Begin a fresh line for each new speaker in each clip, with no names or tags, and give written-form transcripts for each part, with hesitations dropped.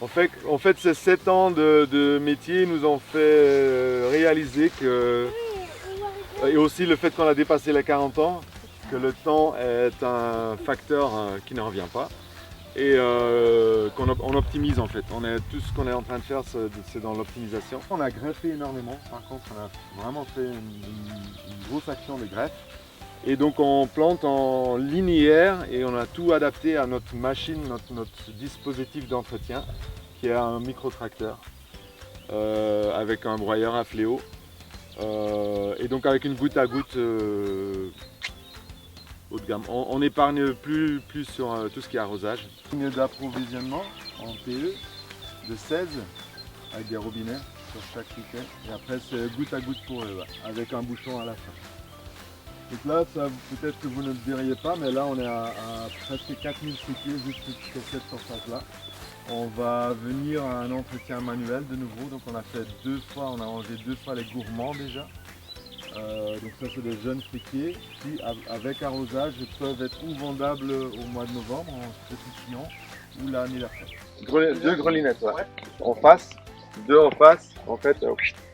En fait, ces 7 ans de métier nous ont fait réaliser que, et aussi le fait qu'on a dépassé les 40 ans, que le temps est un facteur qui ne revient pas et qu'on optimise en fait. Tout ce qu'on est en train de faire, c'est dans l'optimisation. On a greffé énormément, par contre, on a vraiment fait une grosse action de greffe. Et donc on plante en linéaire et on a tout adapté à notre machine, notre dispositif d'entretien qui est un micro-tracteur avec un broyeur à fléau et donc avec une goutte à goutte haut de gamme. On n'épargne plus sur tout ce qui est arrosage. Ligne d'approvisionnement en PE de 16 avec des robinets sur chaque piquet et après c'est goutte à goutte pour eux avec un bouchon à la fin. Donc là, peut-être que vous ne le verriez pas, mais là on est à presque 4000 pieds juste sur cette surface-là. On va venir à un entretien manuel de nouveau, donc on a fait 2 fois, on a rangé 2 fois les gourmands déjà. Donc ça c'est des jeunes friquiers qui avec arrosage peuvent être ou vendables au mois de novembre en pétillant ou l'année d'après. 2 grelinettes, ouais. En face, 2 en face, en fait.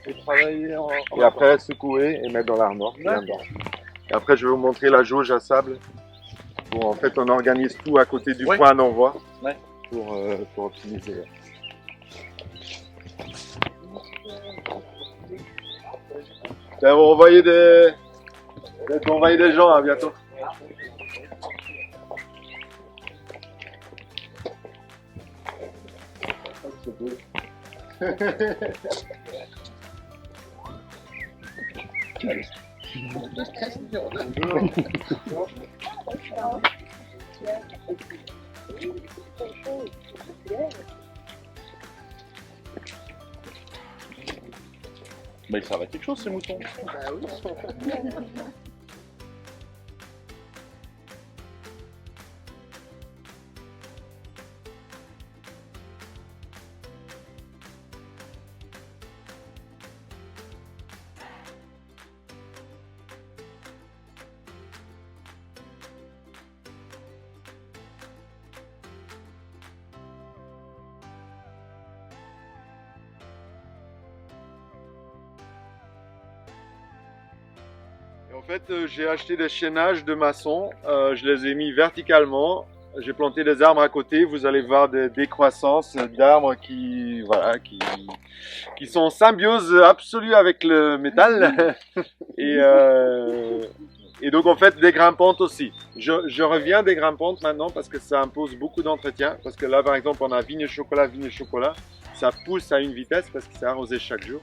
Et travailler
et après secouer et mettre dans l'armoire. Et après je vais vous montrer la jauge à sable. Bon, en fait on organise tout à côté du point d'envoi pour optimiser. On va envoyer des gens à bientôt. C'est beau.
Mais ça va quelque chose ces moutons.
Bah oui.
En fait, j'ai acheté des chaînages de maçons, je les ai mis verticalement, j'ai planté des arbres à côté, vous allez voir des décroissances d'arbres qui sont en symbiose absolue avec le métal et donc en fait des grimpantes aussi. Je reviens des grimpantes maintenant parce que ça impose beaucoup d'entretien, parce que là par exemple on a vigne chocolat, ça pousse à une vitesse parce que c'est arrosé chaque jour.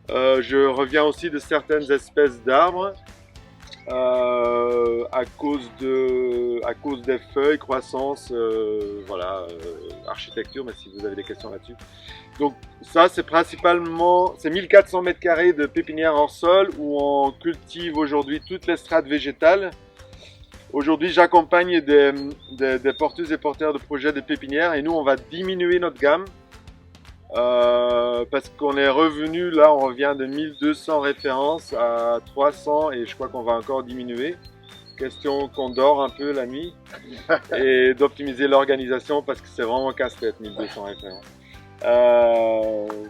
Je reviens aussi de certaines espèces d'arbres à cause des feuilles, croissance, architecture, mais si vous avez des questions là-dessus. Donc ça c'est principalement, c'est 1400 m² de pépinière hors sol où on cultive aujourd'hui toutes les strates végétales. Aujourd'hui j'accompagne des porteuses et porteurs de projets de pépinière et nous on va diminuer notre gamme. Parce qu'on est revenu, là on revient de 1200 références à 300 et je crois qu'on va encore diminuer. Question qu'on dort un peu la nuit et d'optimiser l'organisation parce que c'est vraiment casse-tête 1200 références.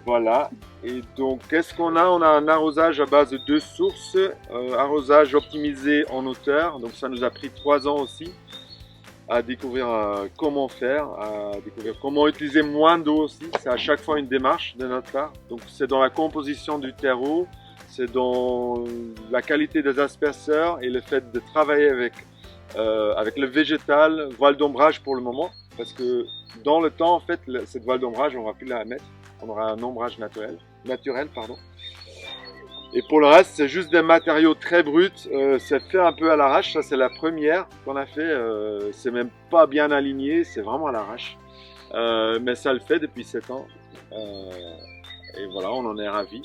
Voilà, et donc qu'est-ce qu'on a? On a un arrosage à base de 2 sources, arrosage optimisé en hauteur, donc ça nous a pris 3 ans aussi à découvrir comment faire, à découvrir comment utiliser moins d'eau aussi. C'est à chaque fois une démarche de notre part. Donc c'est dans la composition du terreau, c'est dans la qualité des asperceurs et le fait de travailler avec le végétal, voile d'ombrage pour le moment, parce que dans le temps en fait cette voile d'ombrage on ne va plus la mettre, on aura un ombrage naturel. Et pour le reste, c'est juste des matériaux très bruts, c'est fait un peu à l'arrache, ça c'est la première qu'on a fait, c'est même pas bien aligné, c'est vraiment à l'arrache. Mais ça le fait depuis 7 ans, et voilà, on en est ravis.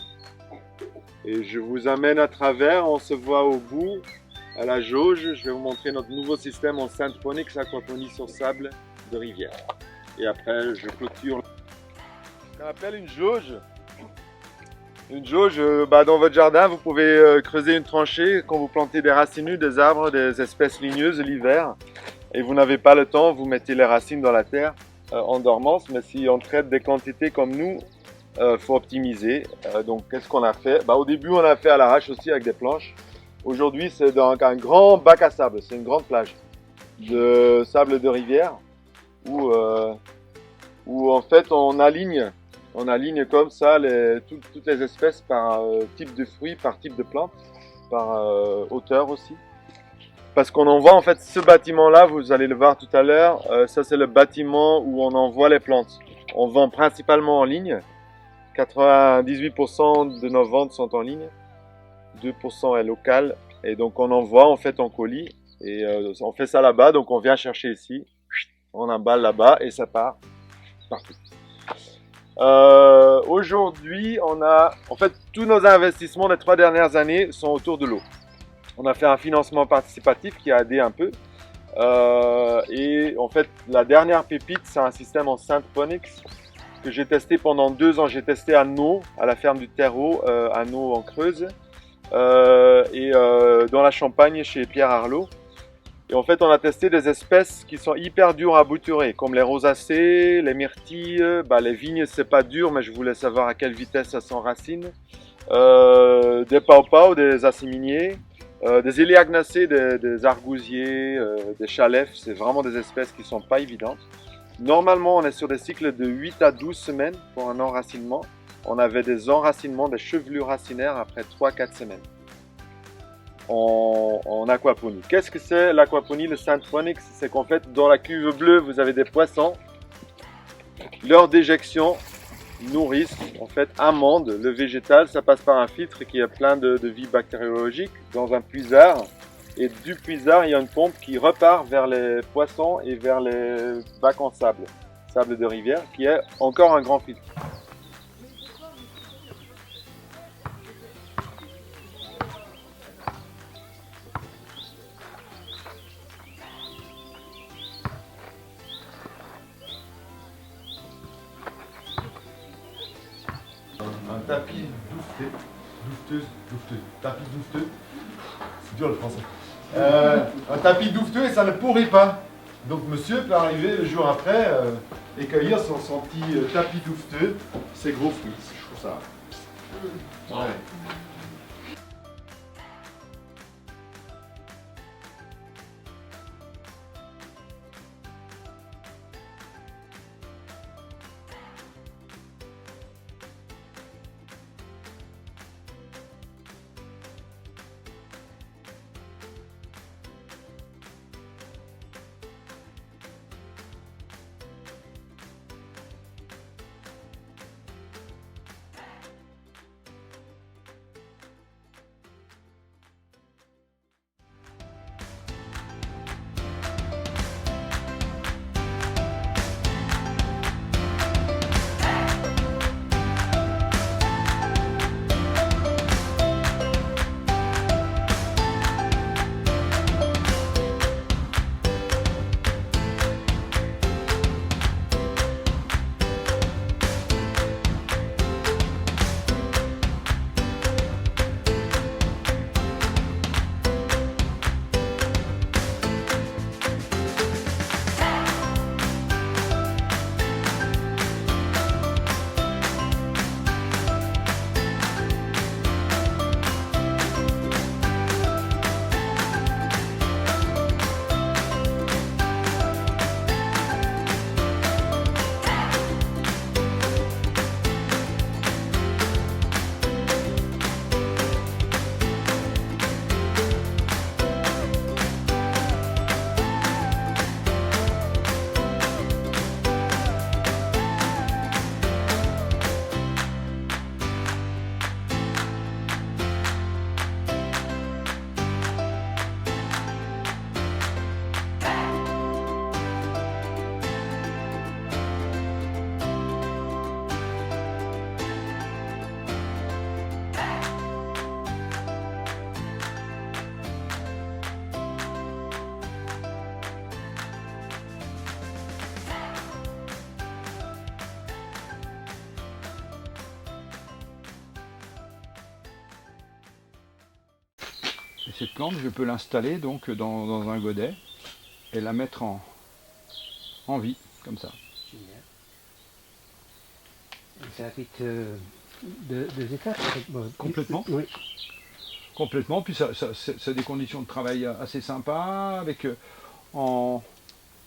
Et je vous amène à travers, on se voit au bout, à la jauge, je vais vous montrer notre nouveau système en Synthponix aquaponie sur sable de rivière. Et après, je clôture. Ce qu'on appelle une jauge. Une jauge, dans votre jardin, vous pouvez creuser une tranchée quand vous plantez des racines des arbres, des espèces ligneuses l'hiver, et vous n'avez pas le temps, vous mettez les racines dans la terre. en dormance, mais si on traite des quantités comme nous, faut optimiser. Donc qu'est-ce qu'on a fait? Au début on a fait à l'arrache aussi avec des planches. Aujourd'hui c'est dans un grand bac à sable, c'est une grande plage de sable de rivière où en fait on aligne comme ça toutes les espèces par type de fruits, par type de plante, par hauteur aussi. Parce qu'on envoie en fait ce bâtiment-là, vous allez le voir tout à l'heure, ça c'est le bâtiment où on envoie les plantes. On vend principalement en ligne, 98% de nos ventes sont en ligne, 2% est local, et donc on envoie en fait en colis, et on fait ça là-bas, donc on vient chercher ici, on emballe là-bas et ça part partout. Aujourd'hui, on a, en fait, tous nos investissements des 3 dernières années sont autour de l'eau. On a fait un financement participatif qui a aidé un peu. Et en fait, la dernière pépite, c'est un système en Synthphonics que j'ai testé pendant 2 ans. J'ai testé à Nau, à la ferme du Terreau, à Nau en Creuse, et dans la Champagne chez Pierre Arlot. Et en fait, on a testé des espèces qui sont hyper dures à bouturer, comme les rosacées, les myrtilles. Les vignes, c'est pas dur, mais je voulais savoir à quelle vitesse ça s'enracine. Des paupaux, des assiminiers, des éliagnacées, des argousiers, des chalefs. C'est vraiment des espèces qui sont pas évidentes. Normalement, on est sur des cycles de 8 à 12 semaines pour un enracinement. On avait des enracinements, des chevelures racinaires après 3-4 semaines. En aquaponie. Qu'est-ce que c'est l'aquaponie, le Synthphonics? C'est qu'en fait, dans la cuve bleue, vous avez des poissons. Leur déjection nourrissent, en fait, amende le végétal. Ça passe par un filtre qui a plein de vie bactériologique dans un puisard. Et du puisard, il y a une pompe qui repart vers les poissons et vers les bacs en sable de rivière, qui est encore un grand filtre. Un tapis tapis douveteux, c'est dur le français. Un tapis douveteux et ça ne pourrit pas. Donc monsieur peut arriver le jour après et cueillir son petit tapis douveteux, ses gros fruits. Je trouve ça. Ouais.
Et cette plante, je peux l'installer donc dans un godet et la mettre en vie, comme ça.
Ça habite deux étages.
Complètement.
Oui.
Complètement, puis c'est des conditions de travail assez sympas, avec en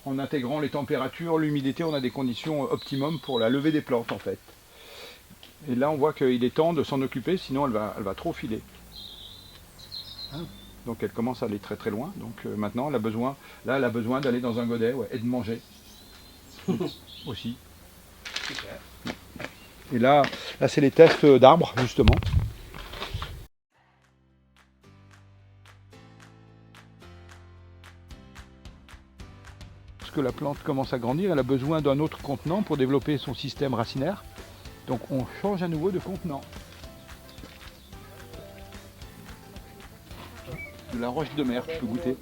intégrant les températures, l'humidité, on a des conditions optimum pour la levée des plantes en fait. Et là on voit qu'il est temps de s'en occuper, sinon elle va trop filer. Donc elle commence à aller très très loin, donc maintenant elle a besoin d'aller dans un godet et de manger aussi.
Super.
Et là c'est les tests d'arbres justement. Que la plante commence à grandir, elle a besoin d'un autre contenant pour développer son système racinaire. Donc on change à nouveau de contenant. De la roche de mer, tu peux goûter.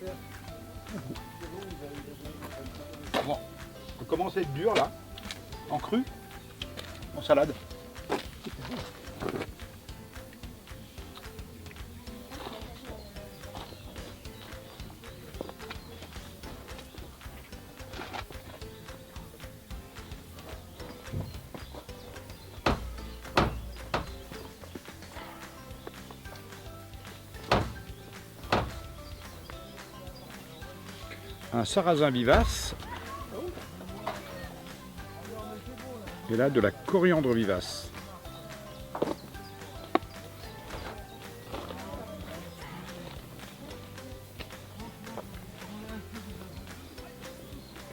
Bon, ça commence à être dur là, en cru, en salade. Un sarrasin vivace et là de la coriandre vivace.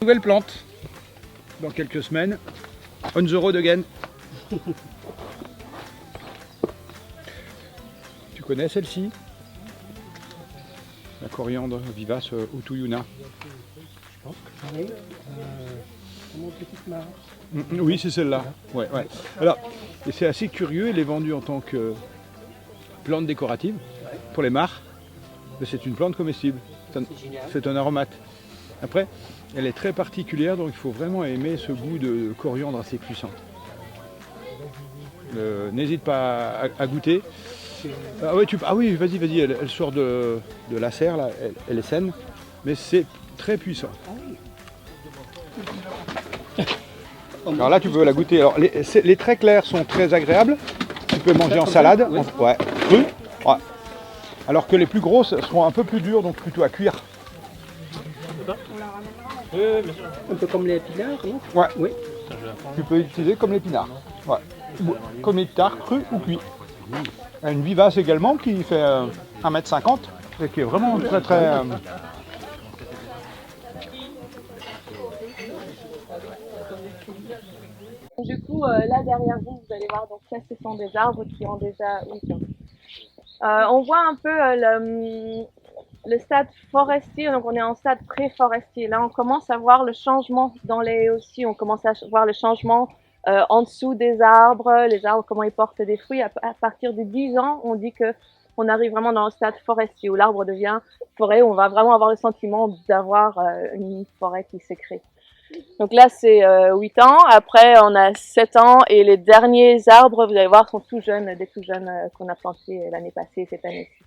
Nouvelle plante dans quelques semaines, on the road again. Tu connais celle-ci? La coriandre vivace Utuyuna.
Je pense que j'en ai mon petite mare.
Oui, c'est celle-là. Ouais, ouais. Alors, et c'est assez curieux, elle est vendue en tant que plante décorative pour les mares, mais c'est une plante comestible. C'est un aromate. Après, elle est très particulière, donc il faut vraiment aimer ce goût de coriandre assez puissant. N'hésite pas à goûter. Ah, ouais, oui, vas-y, elle sort de la serre, là, elle est saine, mais c'est très puissant. Alors là, tu peux la goûter. Alors, les traits clairs sont très agréables. Tu peux manger en salade, ouais, cru. Ouais. Alors que les plus grosses seront un peu plus dures, donc plutôt à cuire.
Un peu comme les épinards, non?
Ouais.
Oui.
Tu peux utiliser comme l'épinard. Ouais. Comme l'épinard, cru ou cuit. Il y a une vivace également qui fait 1,50 m et qui est vraiment très très...
Du coup, là derrière vous, vous allez voir, donc ça, ce sont des arbres qui ont déjà... Oui, tiens. On voit un peu le stade forestier, donc on est en stade pré-forestier. Là, on commence à voir le changement dans les aussi, on commence à voir le changement en dessous des arbres, les arbres, comment ils portent des fruits. À partir de 10 ans, on dit que on arrive vraiment dans le stade forestier, où l'arbre devient forêt, où on va vraiment avoir le sentiment d'avoir une forêt qui s'est créée. Donc là, c'est 8 ans. Après, on a 7 ans. Et les derniers arbres, vous allez voir, sont tout jeunes, des tout jeunes qu'on a plantés l'année passée, cette année-ci.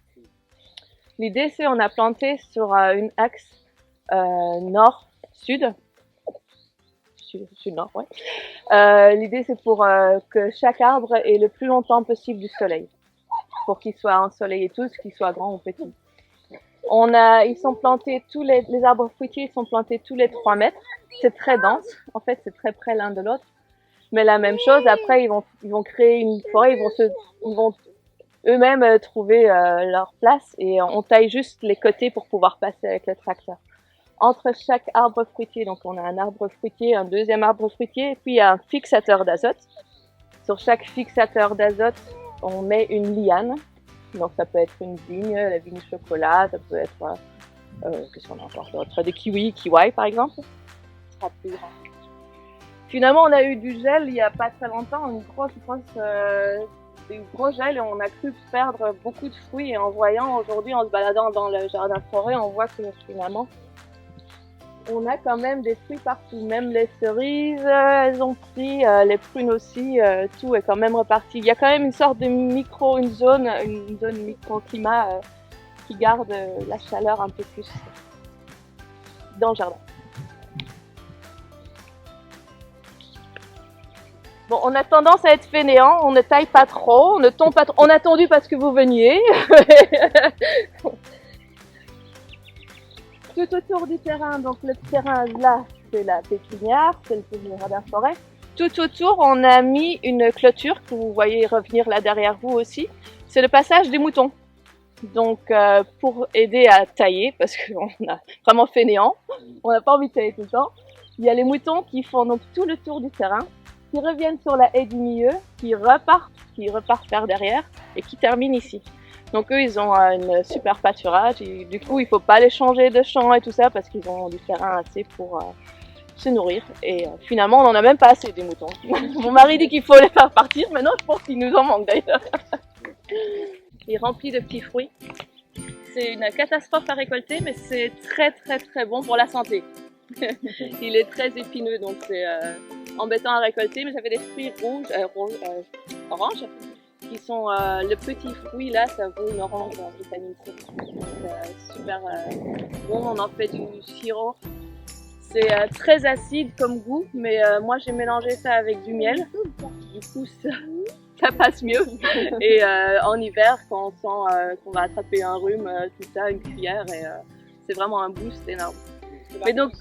L'idée, c'est on a planté sur une axe nord-sud. Sud-nord, ouais. L'idée, c'est pour que chaque arbre ait le plus longtemps possible du soleil. Pour qu'ils soient ensoleillés tous, qu'ils soient grands ou petits. Ils sont plantés, les arbres fruitiers, ils sont plantés tous les 3 mètres. C'est très dense. En fait, c'est très près l'un de l'autre. Mais la même chose, après, ils vont créer une forêt, ils vont eux-mêmes trouver leur place et on taille juste les côtés pour pouvoir passer avec le tracteur. Entre chaque arbre fruitier, donc on a un arbre fruitier, un deuxième arbre fruitier, et puis il y a un fixateur d'azote. Sur chaque fixateur d'azote, on met une liane. Donc ça peut être une vigne, la vigne chocolat, ça peut être, qu'est-ce qu'on a encore d'autre, des kiwis par exemple. Ce sera plus grand. Finalement, on a eu du gel il y a pas très longtemps, des gros gels et on a cru perdre beaucoup de fruits. Et en voyant aujourd'hui, en se baladant dans le jardin forêt, on voit que finalement, on a quand même des fruits partout. Même les cerises, elles ont pris, les prunes aussi, tout est quand même reparti. Il y a quand même une sorte de une zone microclimat qui garde la chaleur un peu plus dans le jardin. Bon, on a tendance à être fainéant, on ne taille pas trop, on ne tombe pas trop. On a tendu parce que vous veniez. Tout autour du terrain, donc le terrain là, c'est la pépinière, c'est le jardin forêt. Tout autour, on a mis une clôture que vous voyez revenir là derrière vous aussi. C'est le passage des moutons. Donc, pour aider à tailler, parce qu'on a vraiment fainéant, on n'a pas envie de tailler tout le temps, il y a les moutons qui font donc tout le tour du terrain, qui reviennent sur la haie du milieu, qui repartent par derrière et qui terminent ici. Donc eux, ils ont une super pâturage et du coup, il faut pas les changer de champ et tout ça parce qu'ils ont du terrain assez pour se nourrir. Et finalement, on n'en a même pas assez des moutons. Mon mari dit qu'il faut les faire partir, mais non, je pense qu'il nous en manque d'ailleurs. Il est rempli de petits fruits. C'est une catastrophe à récolter, mais c'est très très très bon pour la santé. Il est très épineux, donc c'est embêtant à récolter, mais j'avais des fruits oranges, qui sont le petit fruit là, ça vaut une orange en vitamine C. Super bon, on en fait du sirop. C'est très acide comme goût, mais moi j'ai mélangé ça avec du miel. Du coup ça passe mieux. Et en hiver, quand on sent qu'on va attraper un rhume, tout ça, une cuillère, et c'est vraiment un boost énorme. Mais donc,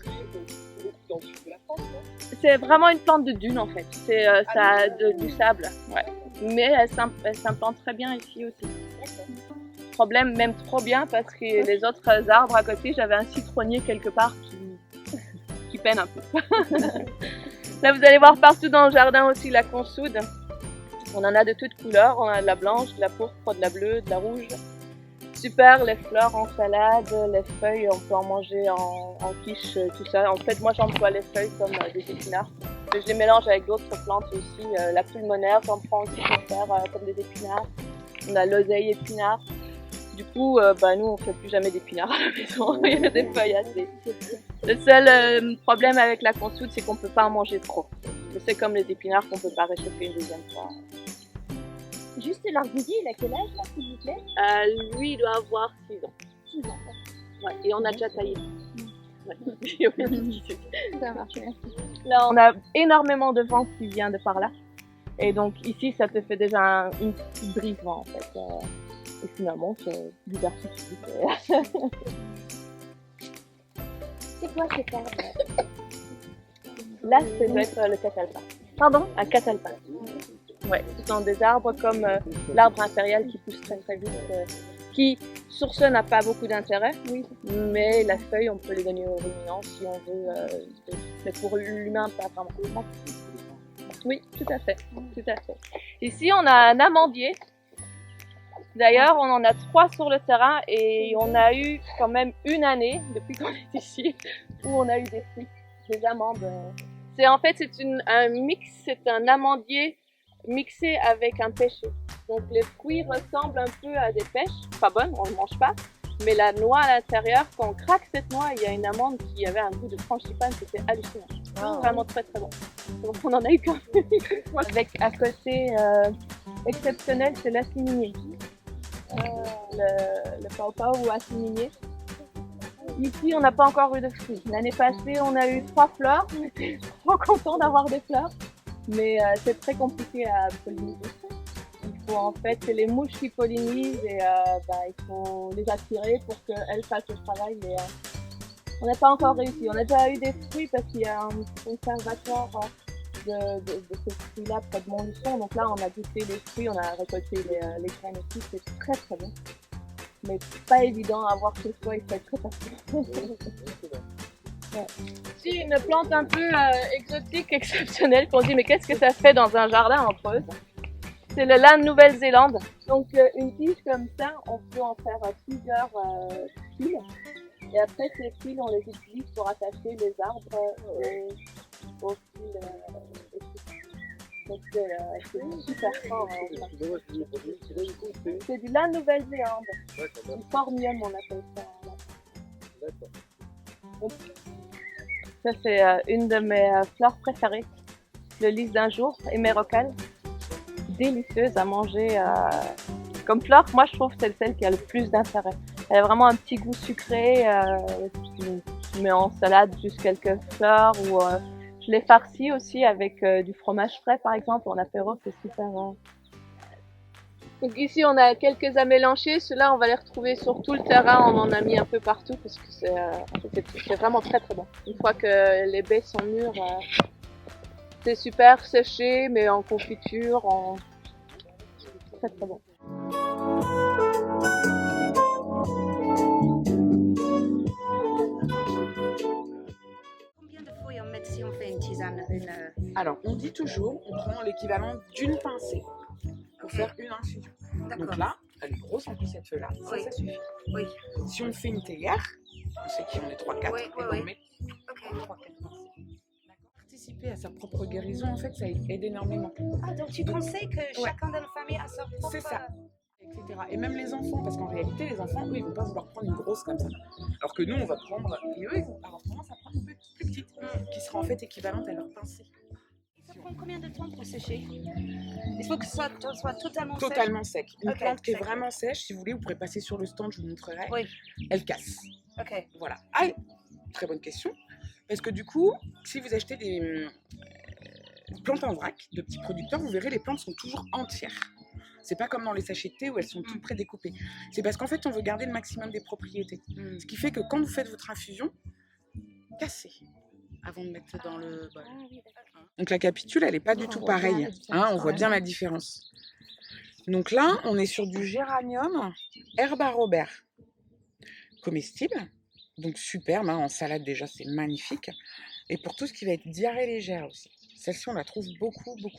c'est vraiment une plante de dune en fait. C'est du sable, ouais. Mais elle s'implante très bien ici aussi. Problème même trop bien parce que les autres arbres à côté, j'avais un citronnier quelque part qui peine un peu. Là, vous allez voir partout dans le jardin aussi la consoude. On en a de toutes couleurs. On a de la blanche, de la pourpre, de la bleue, de la rouge. Super, les fleurs en salade, les feuilles, on peut en manger en quiche, tout ça. En fait, moi, j'emploie les feuilles comme des épinards. Je les mélange avec d'autres plantes aussi. La pulmonaire, j'en prends aussi pour faire comme des épinards. On a l'oseille épinard. Du coup, nous, on fait plus jamais d'épinards à la maison. Il y a des feuilles assez. Le seul problème avec la consoude, c'est qu'on peut pas en manger trop. C'est comme les épinards qu'on peut pas réchauffer une deuxième fois.
Juste l'arguier, il a quel âge là, s'il vous plaît?
Lui, il doit avoir 6 ans.
6 ans.
Ouais, et on a déjà taillé. Ouais.
Ça marche, merci.
Là, on a énormément de vent qui vient de par là. Et donc ici, ça te fait déjà une petite brise vent en fait. Et finalement, c'est diversifié.
C'est quoi cet arbre?
Là, ça doit être le catalpa. Pardon? Un catalpa. Ouais, ce sont des arbres comme l'arbre impérial qui pousse très très vite, qui sur ce n'a pas beaucoup d'intérêt, oui, mais la feuille on peut les donner aux ruminants si on veut, mais pour l'humain pas vraiment. Oui, tout à fait, tout à fait. Ici on a un amandier. D'ailleurs, on en a 3 sur le terrain et on a eu quand même une année depuis qu'on est ici où on a eu des fruits, des amandes. C'est en fait un mix, c'est un amandier mixé avec un pêcher. Donc les fruits ressemblent un peu à des pêches, pas bonnes, on ne mange pas, mais la noix à l'intérieur, quand on craque cette noix, il y a une amande qui avait un goût de frangipane, c'était hallucinant. Wow. Vraiment très très bon. Donc on en a eu quand même. Avec à côté exceptionnel, c'est l'assiminé. Le pao-pao ou assiminier. Ici, on n'a pas encore eu de fruits. L'année passée, on a eu 3 fleurs. On était trop contents d'avoir des fleurs. Mais c'est très compliqué à polliniser. Il faut en fait, c'est les mouches qui pollinisent et il faut les attirer pour qu'elles fassent le travail. Mais on n'a pas encore réussi. On a déjà eu des fruits parce qu'il y a un conservatoire de ces fruits-là près de Montluçon. Donc là, on a goûté les fruits, on a récolté les graines aussi. C'est très très bon. Mais pas évident à avoir chez soi, il faut être très patient. Ouais. Si une plante un peu exotique, exceptionnelle, qu'on dit mais qu'est-ce que ça fait dans un jardin en Creuse? C'est le lin de Nouvelle-Zélande. Donc une tige comme ça, on peut en faire plusieurs fils. Et après ces fils, on les utilise pour attacher les arbres au fil. Donc c'est super fort. C'est du lin de Nouvelle-Zélande. Du formium, on appelle ça. D'accord. Ça, c'est une de mes fleurs préférées, le lys d'un jour, hémérocale. Délicieuse à manger comme fleur. Moi, je trouve que c'est celle qui a le plus d'intérêt. Elle a vraiment un petit goût sucré. Tu mets en salade juste quelques fleurs ou Je les farcis aussi avec du fromage frais par exemple en apéro, c'est super. Donc ici on a quelques amélanchés, ceux-là on va les retrouver sur tout le terrain, on en a mis un peu partout parce que c'est vraiment très très bon. Une fois que les baies sont mûres, c'est super séché mais en confiture, très très bon.
Combien de feuilles on met si on fait une tisane
Alors, on dit toujours, on prend l'équivalent d'une pincée pour faire une infusion. Donc là, elle est grosse en plus cette feuille-là,
Oui.
ça suffit.
Oui.
Si on fait une théière, on sait qu'il y en a 3-4,
Oui,
et
oui,
ben
oui.
on met 3-4 pincées. D'accord. Participer à sa propre guérison, en fait, ça aide énormément.
Ah, donc tu conseilles que chacun dans la famille a sa propre...
C'est ça. Etc. Et même les enfants, parce qu'en réalité, les enfants, eux, ils vont pas vouloir prendre une grosse comme ça. Alors que nous, on va prendre, et eux, ils vont avoir tendance à prendre une plus petite, qui sera en fait équivalente à leur pincée.
Ça prend combien de temps pour sécher? Il faut que ce soit totalement sec.
Totalement sec. Une
Ok,
plante qui est
sec.
vraiment sèche, si vous voulez, vous pourrez passer sur le stand, je vous montrerai.
Oui.
Elle casse.
Ok.
Voilà. Ah, très bonne question. Parce que du coup, si vous achetez des plantes en vrac de petits producteurs, vous verrez, les plantes sont toujours entières. C'est pas comme dans les sachets de thé où elles sont toutes prédécoupées. C'est parce qu'en fait, on veut garder le maximum des propriétés. Ce qui fait que quand vous faites votre infusion, cassez avant de mettre dans le bol. Donc la capitule, elle n'est pas du tout pareille. Hein, on voit bien la différence. Donc là, on est sur du géranium herba Robert. Comestible. Donc superbe, hein, en salade déjà, c'est magnifique. Et pour tout ce qui va être diarrhée légère aussi. Celle-ci, on la trouve beaucoup.
Du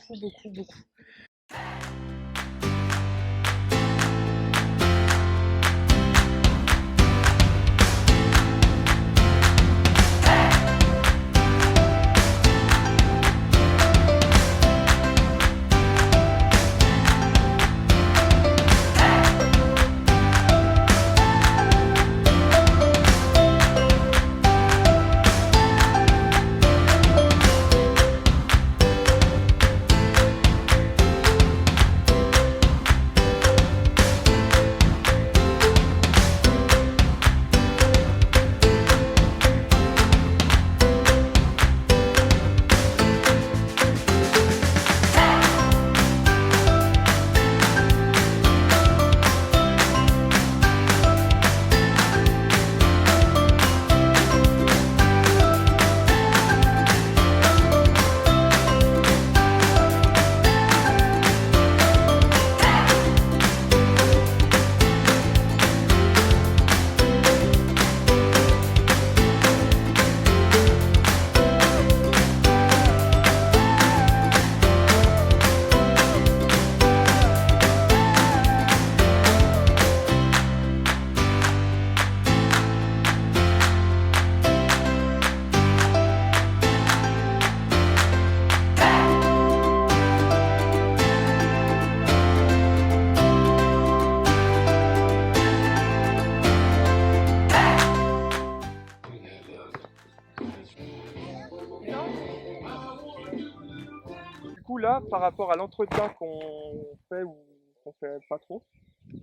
coup là, par rapport à l'entretien qu'on fait ou qu'on fait pas trop,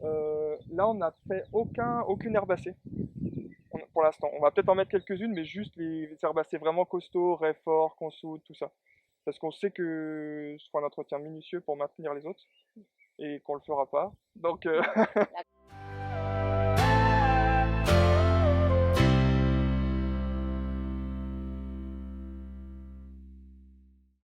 là on n'a fait aucune herbacée pour l'instant. On va peut-être en mettre quelques-unes, mais juste les herbacées vraiment costauds, Réfort, Consoude, tout ça. Parce qu'on sait que ce sera un entretien minutieux pour maintenir les autres et qu'on le fera pas. Donc